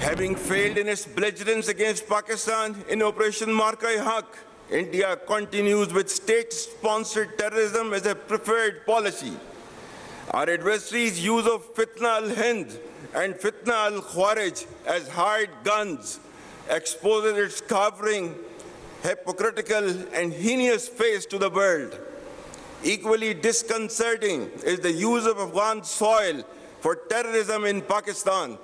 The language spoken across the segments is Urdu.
Having failed in its belligerence against Pakistan in Operation Marka-e-Haq, India continues with state-sponsored terrorism as a preferred policy. Our adversaries' use of Fitna al-Hind and Fitna al-Khawarij as hired guns exposes its cowering, hypocritical and heinous face to the world. Equally disconcerting is the use of Afghan soil for terrorism in Pakistan.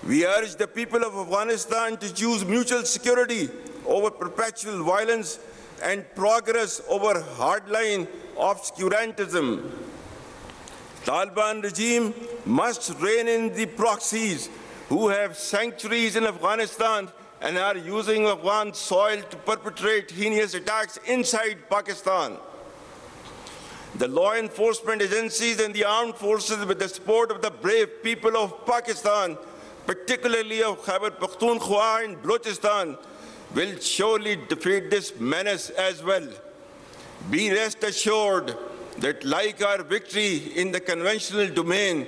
We urge the people of Afghanistan to choose mutual security over perpetual violence and progress over hardline obscurantism. Taliban regime must rein in the proxies who have sanctuaries in Afghanistan and are using Afghan soil to perpetrate heinous attacks inside Pakistan. The law enforcement agencies and the armed forces, with the support of the brave people of Pakistan, particularly of Khyber Pakhtunkhwa and Balochistan, will surely defeat this menace as well. Be rest assured that, like our victory in the conventional domain,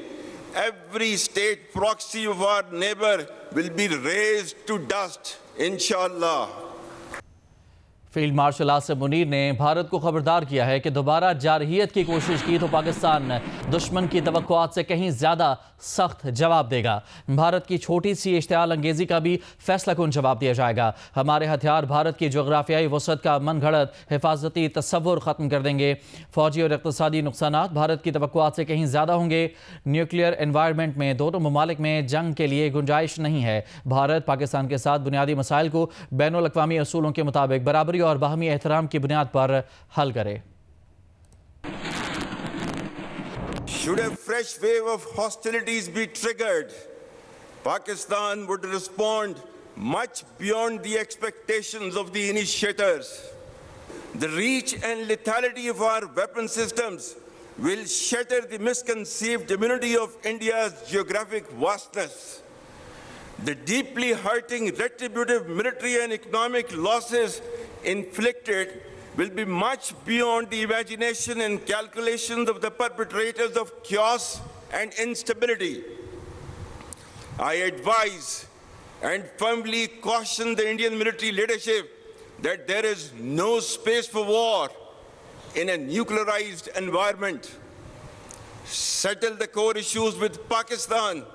every state proxy of our neighbor will be razed to dust, inshallah. Field marshal Asif Munir نے بھارت کو خبردار کیا ہے کہ دوبارہ جارحیت کی کوشش کی تو پاکستان دشمن کی توقعات سے کہیں زیادہ سخت جواب دے گا۔ بھارت کی چھوٹی سی اشتعال انگیزی کا بھی فیصلہ کن جواب دیا جائے گا۔ ہمارے ہتھیار بھارت کی جغرافیائی وسعت کا من گھڑت حفاظتی تصور ختم کر دیں گے۔ فوجی اور اقتصادی نقصانات بھارت کی توقعات سے کہیں زیادہ ہوں گے۔ نیوکلیئر انوائرمنٹ میں دونوں ممالک میں جنگ کے لیے گنجائش نہیں ہے۔ بھارت پاکستان کے ساتھ بنیادی مسائل کو بین الاقوامی اصولوں کے مطابق برابری اور باہمی احترام کی بنیاد پر حل کرے۔ Should a fresh wave of hostilities be triggered, Pakistan would respond much beyond the expectations of the initiators. The reach and lethality of our weapon systems will shatter the misconceived immunity of India's geographic vastness. The deeply hurting retributive military and economic losses inflicted will be much beyond the imagination and calculations of the perpetrators of chaos and instability. I advise and firmly caution the Indian military leadership that there is no space for war in a nuclearized environment. Settle the core issues with Pakistan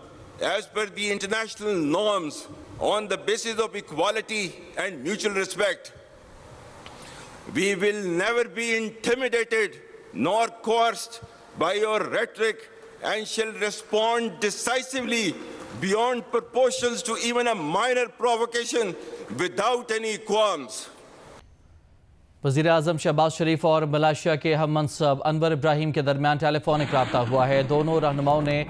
as per the international norms on the basis of equality and mutual respect. We will never be intimidated nor coerced by your rhetoric and shall respond decisively beyond proportions to even a minor provocation without any qualms. وزیر اعظم شہباز شریف اور ملائیشیا کے ہم منصب انور ابراہیم کے درمیان ٹیلی فونک رابطہ ہوا ہے۔ دونوں رہنماؤں نے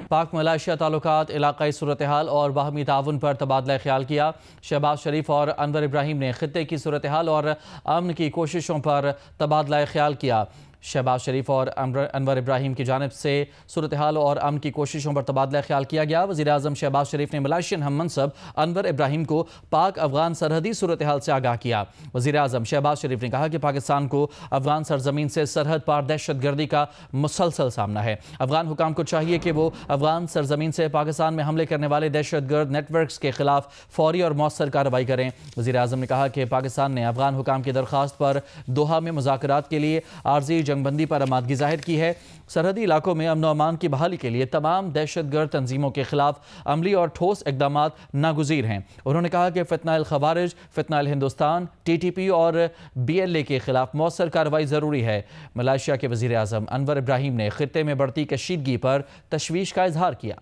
پاک ملائیشیا تعلقات، علاقائی صورتحال اور باہمی تعاون پر تبادلہ خیال کیا۔ شہباز شریف اور انور ابراہیم نے خطے کی صورتحال اور امن کی کوششوں پر تبادلہ خیال کیا۔ شہباز شریف اور انور ابراہیم کی جانب سے صورتحال اور امن کی کوششوں پر تبادلہ خیال کیا گیا۔ وزیر اعظم شہباز شریف نے ملائیشین ہم منصب انور ابراہیم کو پاک افغان سرحدی صورتحال سے آگاہ کیا۔ وزیر اعظم شہباز شریف نے کہا کہ پاکستان کو افغان سرزمین سے سرحد پار دہشت گردی کا مسلسل سامنا ہے۔ افغان حکام کو چاہیے کہ وہ افغان سرزمین سے پاکستان میں حملے کرنے والے دہشت گرد نیٹ ورکس کے خلاف فوری اور مؤثر کارروائی کریں۔ وزیر اعظم نے کہا کہ پاکستان نے افغان حکام کی درخواست پر دوحہ میں مذاکرات کے لیے عارضی جنگ بندی پر آمادگی ظاہر کی ہے۔ سرحدی علاقوں میں امن و امان کی بحالی کے لیے تمام دہشت گرد تنظیموں کے خلاف عملی اور ٹھوس اقدامات ناگزیر ہیں۔ انہوں نے کہا کہ فتنہ الخوارج، فتنہ الہندوستان، ٹی ٹی پی اور بی ایل اے کے خلاف مؤثر کارروائی ضروری ہے۔ ملائیشیا کے وزیر اعظم انور ابراہیم نے خطے میں بڑھتی کشیدگی پر تشویش کا اظہار کیا۔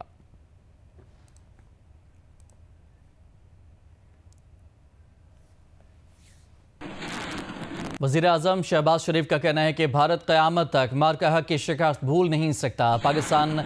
وزیر اعظم شہباز شریف کا کہنا ہے کہ بھارت قیامت تک مارکہ حق کی شکست بھول نہیں سکتا۔ پاکستان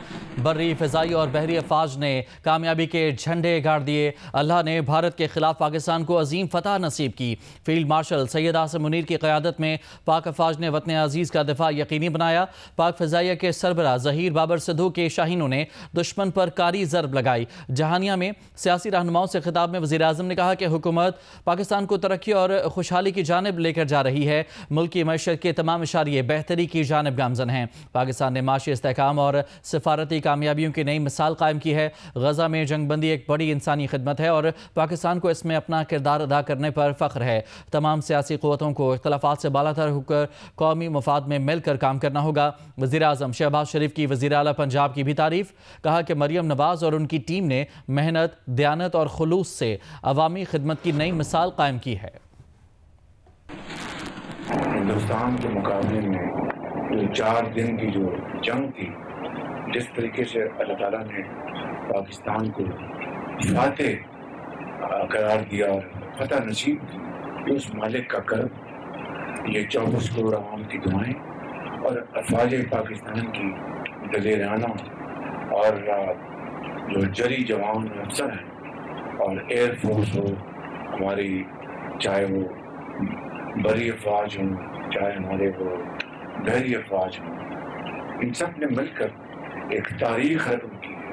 بری، فضائی اور بحری افواج نے کامیابی کے جھنڈے گاڑ دیے۔ اللہ نے بھارت کے خلاف پاکستان کو عظیم فتح نصیب کی۔ فیلڈ مارشل سید آصف منیر کی قیادت میں پاک افواج نے وطن عزیز کا دفاع یقینی بنایا۔ پاک فضائیہ کے سربراہ ظہیر بابر سدھو کے شاہینوں نے دشمن پر کاری ضرب لگائی۔ جہانیہ میں سیاسی رہنماؤں سے خطاب میں وزیر اعظم نے کہا کہ حکومت پاکستان کو ترقی اور خوشحالی کی جانب لے کر جا رہی ہے۔ ملک کی معیشت کے تمام اشاریے بہتری کی جانب گامزن ہیں۔ پاکستان نے معاشی استحکام اور سفارتی کامیابیوں کی نئی مثال قائم کی ہے۔ غزہ میں جنگ بندی ایک بڑی انسانی خدمت ہے اور پاکستان کو اس میں اپنا کردار ادا کرنے پر فخر ہے۔ تمام سیاسی قوتوں کو اختلافات سے بالاتر ہو کر قومی مفاد میں مل کر کام کرنا ہوگا۔ وزیر اعظم شہباز شریف کی وزیر اعلیٰ پنجاب کی بھی تعریف، کہا کہ مریم نواز اور ان کی ٹیم نے محنت، دیانت اور خلوص سے عوامی خدمت کی نئی مثال قائم کی ہے۔ ہندوستان کے مقابلے میں جو 4 دن کی جو جنگ تھی، جس طریقے سے اللہ تعالیٰ نے پاکستان کو فاتح قرار دیا اور فتح نصیب کی، اس مالک کا کرم، یہ 24 کروڑ عوام کی دعائیں اور افواج پاکستان کی دلیرانہ اور جو جری جوان افسر ہیں، اور ایئر فورس ہو ہماری، چاہے وہ بری افواج ہوں، چاہے ہمارے وہ بحری افواج ہوں، ان سب نے مل کر ایک تاریخ رقم کی ہے۔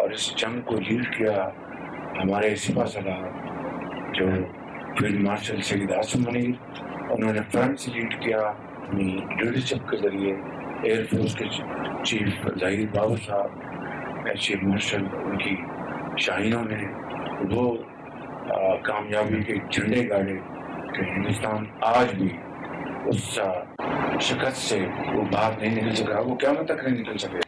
اور اس جنگ کو لیڈ کیا ہمارے سپہ سالار جو فیلڈ مارشل سید عاصم منیر، انہوں نے فرنٹ سے لیڈ کیا اپنی لیڈرشپ کے ذریعے۔ ایئر فورس کے چیف ظہیر بابر صاحب، چیف مارشل، ان کی شاہینوں نے وہ کامیابی کے جھنڈے گاڑے کہ ہندوستان آج بھی اس شکست سے وہ باہر نہیں نکل سکا، وہ قیامت تک نہیں نکل سکے۔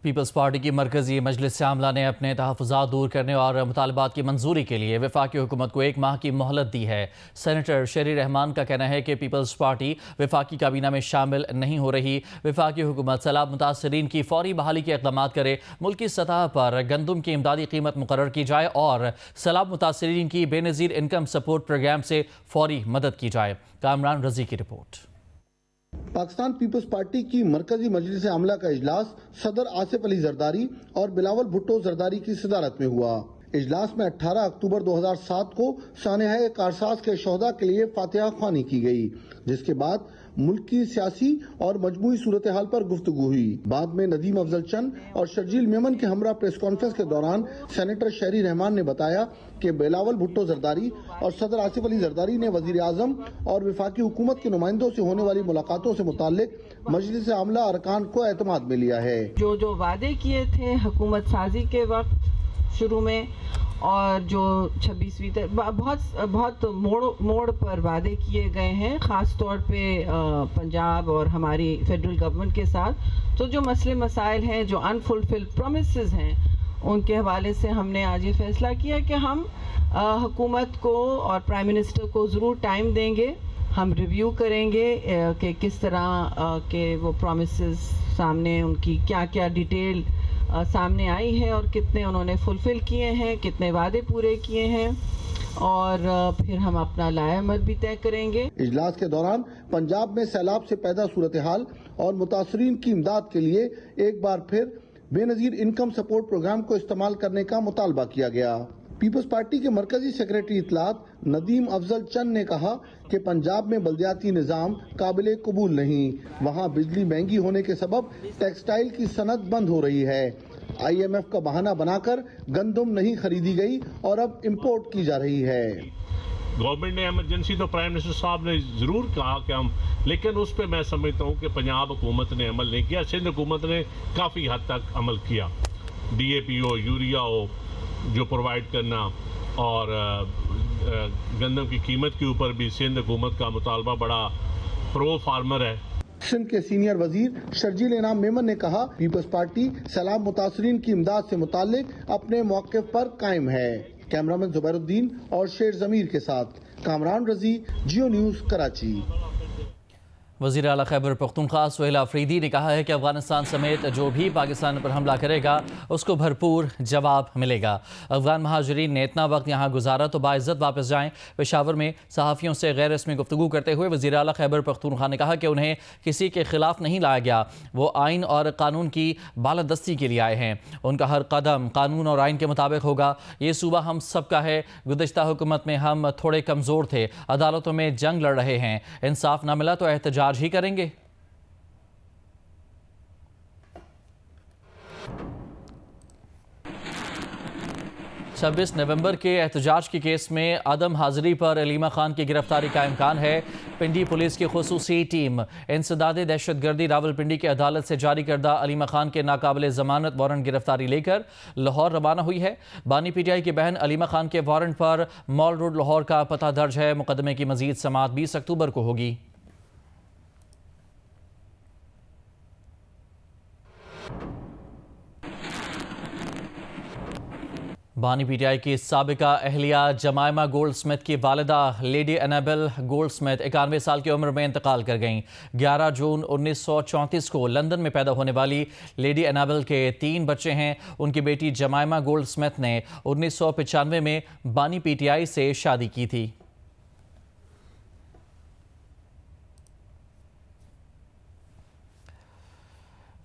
پیپلز پارٹی کی مرکزی مجلس عاملہ نے اپنے تحفظات دور کرنے اور مطالبات کی منظوری کے لیے وفاقی حکومت کو 1 ماہ کی مہلت دی ہے۔ سینیٹر شیری رحمان کا کہنا ہے کہ پیپلز پارٹی وفاقی کابینہ میں شامل نہیں ہو رہی۔ وفاقی حکومت سیلاب متاثرین کی فوری بحالی کے اقدامات کرے، ملکی سطح پر گندم کی امدادی قیمت مقرر کی جائے اور سیلاب متاثرین کی بے نظیر انکم سپورٹ پروگرام سے فوری مدد کی جائے۔ کامران رضی کی رپورٹ۔ پاکستان پیپلز پارٹی کی مرکزی مجلس عاملہ کا اجلاس صدر آصف علی زرداری اور بلاول بھٹو زرداری کی صدارت میں ہوا۔ اجلاس میں 18 اکتوبر 2007 کو سانحہ کارساز کے شہداء کے لیے فاتحہ خوانی کی گئی، جس کے بعد ملک کی سیاسی اور مجموعی صورتحال پر گفتگو ہوئی۔ بعد میں ندیم افضل چند اور شرجیل میمن کے ہمراہ پریس کانفرنس کے دوران سینیٹر شیری رحمان نے بتایا کہ بلاول بھٹو زرداری اور صدر آصف علی زرداری نے وزیر اعظم اور وفاقی حکومت کے نمائندوں سے ہونے والی ملاقاتوں سے متعلق مجلس عاملہ ارکان کو اعتماد میں لیا ہے۔ جو وعدے کیے تھے حکومت سازی کے وقت شروع میں، اور جو 26ویں بہت موڑ پر وعدے کیے گئے ہیں، خاص طور پہ پنجاب اور ہماری فیڈرل گورنمنٹ کے ساتھ، تو جو مسئلے مسائل ہیں، جو انفلفلڈ پرومسز ہیں، ان کے حوالے سے ہم نے آج یہ فیصلہ کیا کہ ہم حکومت کو اور پرائم منسٹر کو ضرور ٹائم دیں گے، ہم ریویو کریں گے کہ کس طرح کے وہ پرومسز سامنے، ان کی کیا کیا ڈیٹیل سامنے آئی ہے اور کتنے انہوں نے فلفل کیے ہیں، کتنے وعدے پورے کیے ہیں، اور پھر ہم اپنا لائحہ عمل بھی طے کریں گے۔ اجلاس کے دوران پنجاب میں سیلاب سے پیدا صورتحال اور متاثرین کی امداد کے لیے ایک بار پھر بے نظیر انکم سپورٹ پروگرام کو استعمال کرنے کا مطالبہ کیا گیا۔ پیپلز پارٹی کے مرکزی سیکریٹری اطلاعات ندیم افضل چند نے کہا کہ پنجاب میں بلدیاتی نظام قابل قبول نہیں، وہاں بجلی مہنگی ہونے کے سبب ٹیکسٹائل کی صنعت بند ہو رہی ہے۔ IMF کا بہانہ بنا کر گندم نہیں خریدی گئی اور اب امپورٹ کی جا رہی ہے۔ گورنمنٹ نے ایمرجنسی تو پرائم منسٹر صاحب نے ضرور کہا کہ ہم، لیکن اس پہ میں سمجھتا ہوں کہ پنجاب حکومت نے عمل نہیں کیا، سندھ حکومت نے کافی حد تک عمل کیا۔ DAP ہو، یوریا ہو جو پرووائڈ کرنا، اور گندم کی قیمت کے اوپر بھی سندھ حکومت کا مطالبہ بڑا پرو فارمر ہے۔ سندھ کے سینئر وزیر شرجیل انعام میمن نے کہا پیپلز پارٹی سیلاب متاثرین کی امداد سے متعلق اپنے موقف پر قائم ہے۔ کیمرامین زبیر الدین اور شیر ضمیر کے ساتھ کامران رضی، جیو نیوز، کراچی۔ وزیر اعلیٰ خیبر پختونخوا سہیل آفریدی نے کہا ہے کہ افغانستان سمیت جو بھی پاکستان پر حملہ کرے گا اس کو بھرپور جواب ملے گا۔ افغان مہاجرین نے اتنا وقت یہاں گزارا تو باعزت واپس جائیں۔ پشاور میں صحافیوں سے غیر رسمی گفتگو کرتے ہوئے وزیر اعلیٰ خیبر پختونخوا نے کہا کہ انہیں کسی کے خلاف نہیں لایا گیا، وہ آئین اور قانون کی بالادستی کے لیے آئے ہیں۔ ان کا ہر قدم قانون اور آئین کے مطابق ہوگا۔ یہ صوبہ ہم سب کا ہے۔ گزشتہ حکومت میں ہم تھوڑے کمزور تھے، عدالتوں میں جنگ لڑ رہے ہیں، انصاف نہ ملا تو احتجاج ہی کریں گے۔ 26 نومبر کے احتجاج کے کیس میں عدم حاضری پر علیمہ خان کی گرفتاری کا امکان ہے۔ پنڈی پولیس کی خصوصی ٹیم انسداد دہشت گردی راولپنڈی کی عدالت سے جاری کردہ علیمہ خان کے ناقابل ضمانت وارنٹ گرفتاری لے کر لاہور روانہ ہوئی ہے۔ بانی PTI کی بہن علیمہ خان کے وارنٹ پر مال روڈ لاہور کا پتہ درج ہے۔ مقدمے کی مزید سماعت 20 اکتوبر کو ہوگی۔ بانی پی ٹی آئی کی سابقہ اہلیہ جمائمہ گولڈ سمتھ کی والدہ لیڈی انیبل گولڈ سمتھ 91 سال کی عمر میں انتقال کر گئیں۔ 11 جون 1934 کو لندن میں پیدا ہونے والی لیڈی انیبل کے 3 بچے ہیں۔ ان کی بیٹی جمائمہ گولڈ سمتھ نے 1995 میں بانی پی ٹی آئی سے شادی کی تھی۔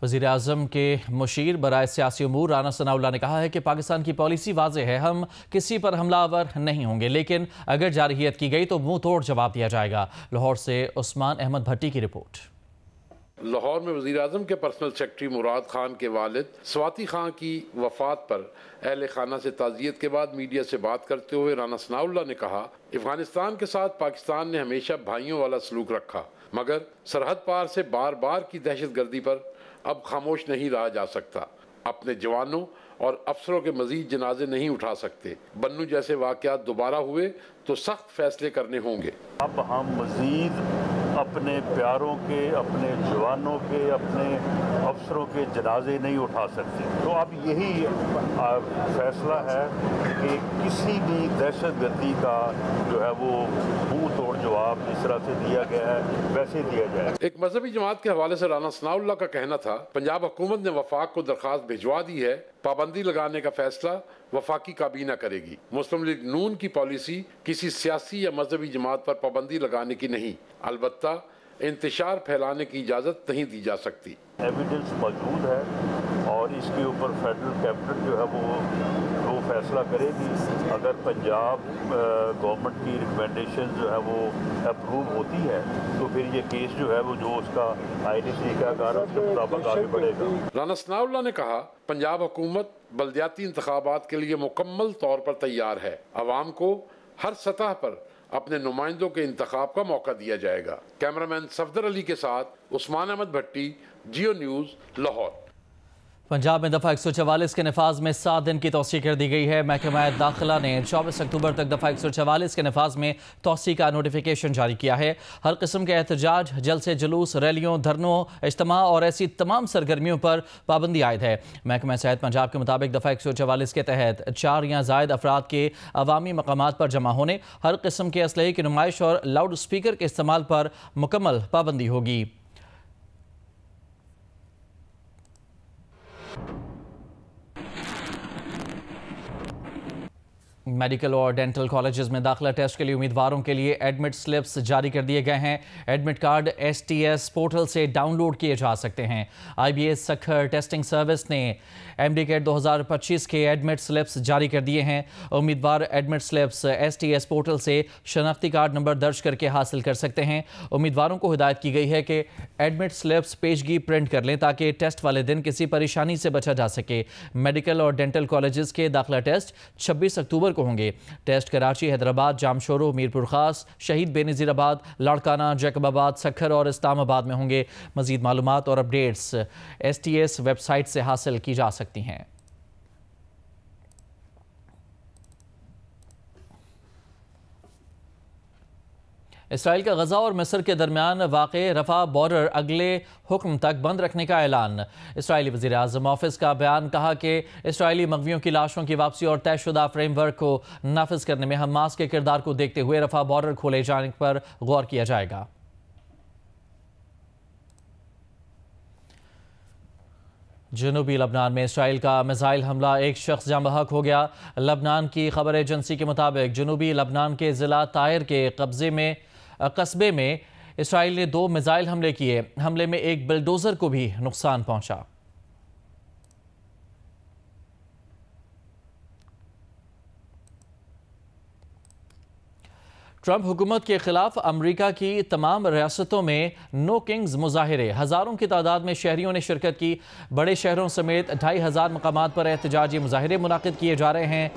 وزیر اعظم کے مشیر برائے سیاسی امور رانا ثناء اللہ نے کہا ہے کہ پاکستان کی پالیسی واضح ہے، ہم کسی پر حملہ آور نہیں ہوں گے، لیکن اگر جارحیت کی گئی تو منہ توڑ جواب دیا جائے گا۔ لاہور سے عثمان احمد بھٹی کی رپورٹ۔ لاہور میں وزیر اعظم کے پرسنل سیکرٹری مراد خان کے والد سواتی خان کی وفات پر اہل خانہ سے تعزیت کے بعد میڈیا سے بات کرتے ہوئے رانا ثناء اللہ نے کہا، افغانستان کے ساتھ پاکستان نے ہمیشہ بھائیوں والا سلوک رکھا، مگر سرحد پار سے بار بار کی دہشت گردی پر اب خاموش نہیں رہا جا سکتا۔ اپنے جوانوں اور افسروں کے مزید جنازے نہیں اٹھا سکتے۔ بنو جیسے واقعات دوبارہ ہوئے تو سخت فیصلے کرنے ہوں گے۔ اب ہم مزید اپنے پیاروں کے، اپنے جوانوں کے، اپنے افسروں کے جنازے نہیں اٹھا سکتے، تو اب یہی فیصلہ ہے کہ کسی بھی دہشت گردی کا جو ہے وہ منہ توڑ جواب جس طرح سے دیا گیا ہے ویسے دیا جائے۔ ایک مذہبی جماعت کے حوالے سے رانا ثناء اللہ کا کہنا تھا، پنجاب حکومت نے وفاق کو درخواست بھجوا دی ہے، پابندی لگانے کا فیصلہ وفاقی کابینہ کرے گی۔ مسلم لیگ نون کی پالیسی کسی سیاسی یا مذہبی جماعت پر پابندی لگانے کی نہیں، البتہ انتشار پھیلانے کی اجازت نہیں دی جا سکتی۔ ایویڈنس موجود ہے اور اس کے اوپر فیڈرل کیبنٹ جو ہے وہ فیصلہ کرے گی۔ اگر پنجاب گورنمنٹ کی ریکمنڈیشن جو ہے وہ اپروو ہوتی ہے تو پھر یہ کیس جو ہے وہ جو اس کا آئینی طریقہ کار ہے اس کے مطابق آگے بڑھے گا۔ رانا ثناء اللہ نے کہا، پنجاب حکومت بلدیاتی انتخابات کے لیے مکمل طور پر تیار ہے، عوام کو ہر سطح پر اپنے نمائندوں کے انتخاب کا موقع دیا جائے گا۔ کیمرامین صفدر علی کے ساتھ عثمان احمد بھٹی، جیو نیوز، لاہور۔ پنجاب میں دفعہ 144 کے نفاذ میں 7 دن کی توسیع کر دی گئی ہے۔ محکمہ داخلہ نے 24 اکتوبر تک دفعہ 144 کے نفاذ میں توسیع کا نوٹیفیکیشن جاری کیا ہے۔ ہر قسم کے احتجاج، جلسے جلوس، ریلیوں، دھرنوں، اجتماع اور ایسی تمام سرگرمیوں پر پابندی عائد ہے۔ محکمہ صحت پنجاب کے مطابق دفعہ 144 کے تحت 4 یا زائد افراد کے عوامی مقامات پر جمع ہونے، ہر قسم کے اسلحے کی نمائش اور لاؤڈ اسپیکر کے استعمال پر مکمل پابندی ہوگی۔ میڈیکل اور ڈینٹل کالجز میں داخلہ ٹیسٹ کے لیے امیدواروں کے لیے ایڈمٹ سلپس جاری کر دیے گئے ہیں۔ ایڈمٹ کارڈ STS پورٹل سے ڈاؤن لوڈ کیے جا سکتے ہیں۔ IBA سکھر ٹیسٹنگ سروس نے MD-CAT 2025 کے ایڈمٹ سلپس جاری کر دیے ہیں۔ امیدوار ایڈمٹ سلپس STS پورٹل سے شناختی کارڈ نمبر درج کر کے حاصل کر سکتے ہیں۔ امیدواروں کو ہدایت کی گئی ہے کہ ایڈمٹ سلپس پیشگی پرنٹ کر لیں تاکہ ٹیسٹ والے دن کسی پریشانی سے بچا جا سکے۔ میڈیکل اور ڈینٹل کالجز کے داخلہ ٹیسٹ 26 اکتوبر کو ہوں گے۔ ٹیسٹ کراچی، حیدرآباد، جامشورو، میرپور خاص، شہید بے نظیر آباد، لاڑکانہ، جیکب آباد، سکھر اور اسلام آباد میں ہوں گے۔ مزید معلومات اور اپڈیٹس STS ویب سائٹ سے حاصل کی جا سکتی ہیں۔ اسرائیل کا غزہ اور مصر کے درمیان واقع رفح بارڈر اگلے حکم تک بند رکھنے کا اعلان۔ اسرائیلی وزیر اعظم آفس کا بیان کہا کہ اسرائیلی مغویوں کی لاشوں کی واپسی اور طے شدہ فریم ورک کو نافذ کرنے میں حماس کے کردار کو دیکھتے ہوئے رفح بارڈر کھولے جانے پر غور کیا جائے گا۔ جنوبی لبنان میں اسرائیل کا میزائل حملہ، ایک شخص جاں بحق ہو گیا۔ لبنان کی خبر ایجنسی کے مطابق جنوبی لبنان کے ضلع طائر کے قصبے میں اسرائیل نے 2 میزائل حملے کیے۔ حملے میں ایک بلڈوزر کو بھی نقصان پہنچا۔ ٹرمپ حکومت کے خلاف امریکہ کی تمام ریاستوں میں نو کنگز مظاہرے، ہزاروں کی تعداد میں شہریوں نے شرکت کی۔ بڑے شہروں سمیت 2500 مقامات پر احتجاجی مظاہرے منعقد کیے جا رہے ہیں۔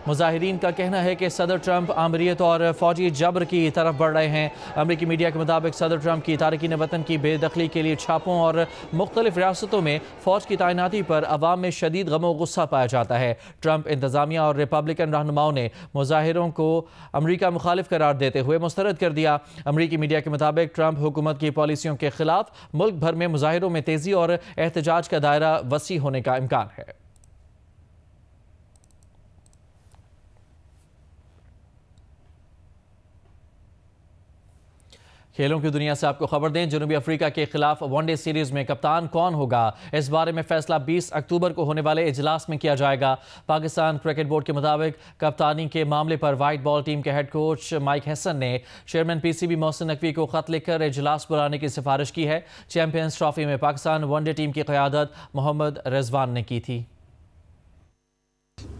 مظاہرین کا کہنا ہے کہ صدر ٹرمپ آمریت اور فوجی جبر کی طرف بڑھ رہے ہیں۔ امریکی میڈیا کے مطابق صدر ٹرمپ کی تارکین وطن کی بے دخلی کے لیے چھاپوں اور مختلف ریاستوں میں فوج کی تعیناتی پر عوام میں شدید غم و غصہ پایا جاتا ہے۔ ٹرمپ انتظامیہ اور ریپبلکن رہنماؤں نے مظاہروں کو امریکہ مخالف قرار دیتے ہوئے مسترد کر دیا۔ امریکی میڈیا کے مطابق ٹرمپ حکومت کی پالیسیوں کے خلاف ملک بھر میں مظاہروں میں تیزی اور احتجاج کا دائرہ وسیع ہونے کا امکان ہے۔ کھیلوں کی دنیا سے آپ کو خبر دیں، جنوبی افریقہ کے خلاف ون ڈے سیریز میں کپتان کون ہوگا، اس بارے میں فیصلہ 20 اکتوبر کو ہونے والے اجلاس میں کیا جائے گا۔ پاکستان کرکٹ بورڈ کے مطابق کپتانی کے معاملے پر وائٹ بال ٹیم کے ہیڈ کوچ مائک ہیسن نے chairman P C B Mohsin Naqvi کو خط لکھ کر اجلاس بلانے کی سفارش کی ہے۔ چیمپئنز ٹرافی میں پاکستان ون ڈے ٹیم کی قیادت محمد رضوان نے کی تھی۔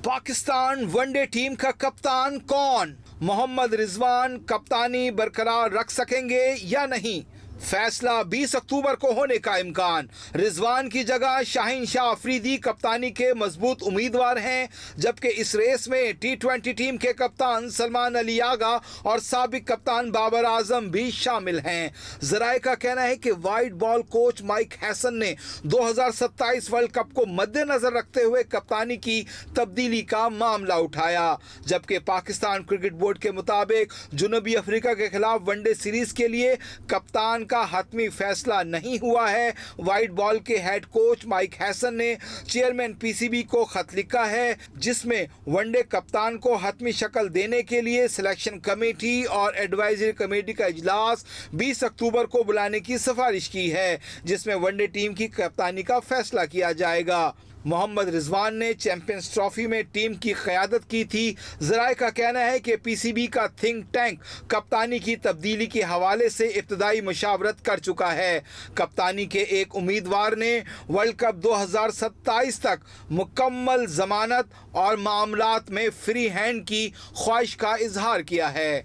پاکستان ون ڈے ٹیم کا کپتان کون؟ محمد رضوان کپتانی برقرار رکھ سکیں گے یا نہیں؟ فیصلہ 20 اکتوبر کو ہونے کا امکان۔ رضوان کی جگہ شاہین شاہ افریدی کپتانی کے مضبوط امیدوار ہیں، جبکہ اس ریس میں T20 ٹیم کے کپتان سلمان علی آغا اور سابق کپتان بابر اعظم بھی شامل ہیں۔ ذرائع کا کہنا ہے کہ وائٹ بال کوچ مائک ہیسن نے 2027 ورلڈ کپ کو مد نظر رکھتے ہوئے کپتانی کی تبدیلی کا معاملہ اٹھایا، جبکہ پاکستان کرکٹ بورڈ کے مطابق جنوبی افریقہ کے خلاف ون ڈے سیریز کے لیے کپتان کا حتمی فیصلہ نہیں ہوا ہے۔ وائٹ بال کے ہیڈ کوچ مائک ہیسن نے چیئرمین پی سی بی کو خط لکھا ہے، جس میں ون ڈے کپتان کو حتمی شکل دینے کے لیے سلیکشن کمیٹی اور ایڈوائزری کمیٹی کا اجلاس 20 اکتوبر کو بلانے کی سفارش کی ہے، جس میں ون ڈے ٹیم کی کپتانی کا فیصلہ کیا جائے گا۔ محمد رضوان نے چیمپئنز ٹرافی میں ٹیم کی قیادت کی تھی۔ ذرائع کا کہنا ہے کہ پی سی بی کا تھنک ٹینک کپتانی کی تبدیلی کے حوالے سے ابتدائی مشاورت کر چکا ہے۔ کپتانی کے ایک امیدوار نے ورلڈ کپ 2027 تک مکمل ضمانت اور معاملات میں فری ہینڈ کی خواہش کا اظہار کیا ہے۔